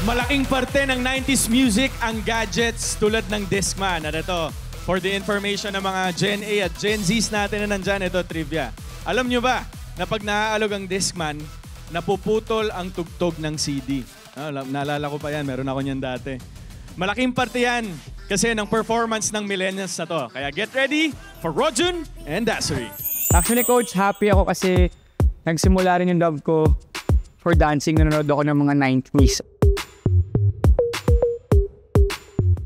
Malaking parte ng 90s music ang gadgets tulad ng Discman. At ito, for the information ng mga Gen A at Gen Zs natin na nandyan, ito trivia. Alam nyo ba na pag naaalog ang Discman, napuputol ang tugtog ng CD? Naalala ko pa yan, meron ako niyan dati. Malaking parte yan kasi ng performance ng millennials na to. Kaya get ready for Rojun and Dasuri. Actually, Coach, happy ako kasi nagsimula rin yung love ko for dancing. Nanonood ako ng mga 90s.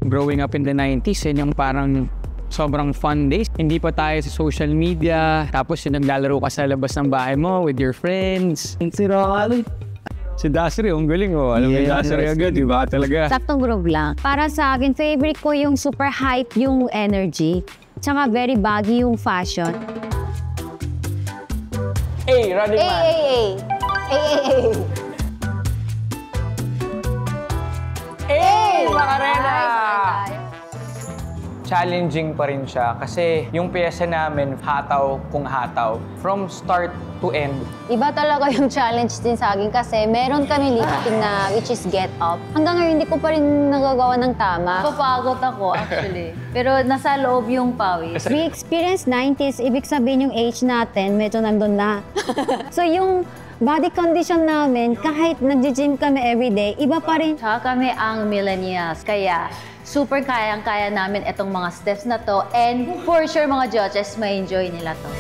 Growing up in the 90s, yun yung parang sobrang fun days. Hindi pa tayo sa social media. Tapos yung naglalaro ka sa labas ng bahay mo with your friends. Si Dasuri, ang galing oh. Alam mo yung Dasuri agad, di ba? Talaga. Saktong groove lang. Para sa akin, favorite ko yung super hype yung energy. Tsaka very baggy yung fashion. Hey, Running Man! Hey, Macarena! Challenging pa rin siya kasi yung pyesa namin, hataw kung hataw. From start to end. Iba talaga yung challenge din sa akin kasi meron kami lifting na which is get up. Hanggang ngayon, hindi ko pa rin nagagawa ng tama. Papagod ako actually. Pero nasa loob yung pawis. We experience 90s, ibig sabihin yung age natin, medyo nandun na. So yung body condition namin, kahit nag-gym kami everyday, iba pa rin. Tsaka kami ang millennials. Kaya super kayang-kaya namin itong mga steps na to. And for sure mga judges, may enjoy nila to.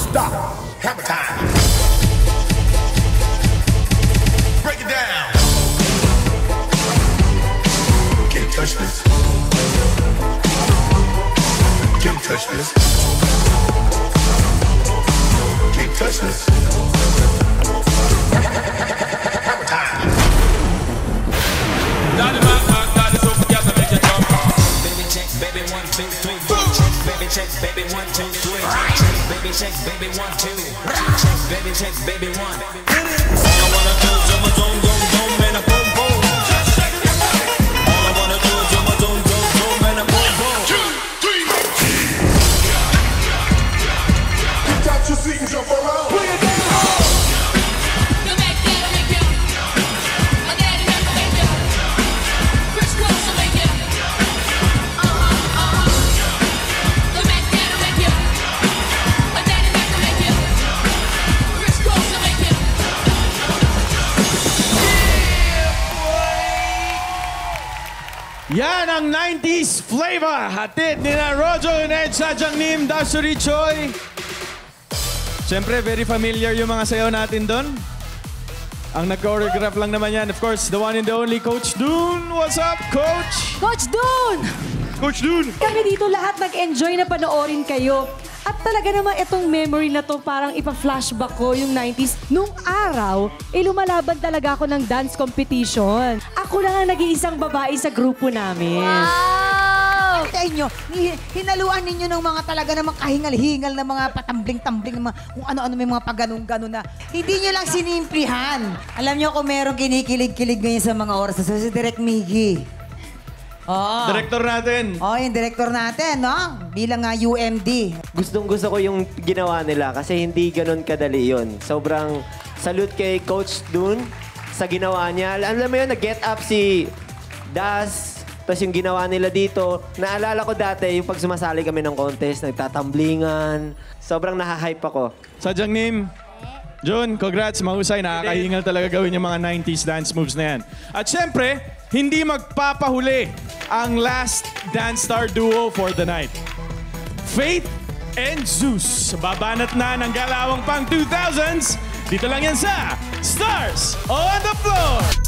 Stop. Hammer time. Break it down. Can't touch this. Can't touch this. Can't touch this. Hammer time. Daddy, so together, make it jump. Baby check, baby 1, 2, 3, 4 check, baby check, baby 1, 2, 3 check, baby check, baby 1, 2 check, baby check, baby 1. All I wanna do is my zone, and a boom, boom. All I wanna do is my zone, and a boom, boom. 2, 3. Get out your seat and jump around. Bring it down. Yan ang 90s flavor. Hatid ni na Rojun and Sadyang Nim, Dasuri Choi. Siyempre, very familiar yung mga sayaw natin doon. Ang nag-choreograph lang naman yan, of course, the one and the only Coach Dun. What's up, Coach? Coach Dun! Coach Dun! Kami dito lahat nag-enjoy na panoorin kayo. At talaga naman itong memory na to parang ipa-flashback ko yung 90s. Nung araw, lumalaban talaga ako ng dance competition. Ako lang ang nag-iisang babae sa grupo namin. Wow! Sa inyo, hinaluan ninyo ng mga talaga namang kahingal-hingal na mga patambling-tambling, na mga, kung ano-ano may mga pagganong-ganon na hindi nyo lang sinimplihan. Alam nyo kung merong kinikilig-kilig ngayon sa mga oras, sa si Direk Miggy. Oo. Director natin. Oo, yung director natin, no? Bilang UMD. Gustong-gusto ko yung ginawa nila kasi hindi ganun kadali yun. Sobrang salute kay Coach Dun sa ginawa niya. Alam mo yun, nag-get up si Das, tapos yung ginawa nila dito. Naalala ko dati, yung pag sumasali kami ng contest, nagtatamblingan. Sobrang nahahype ako. Sadyang Nim, Jun, congrats, mahusay. Nakakahingal talaga gawin yung mga 90s dance moves na yan. At syempre, hindi magpapahuli ang last dance star duo for the night. Faith and Zeus. Babanat na ng galawang pang 2000s. Dito lang yan sa Stars on the Floor!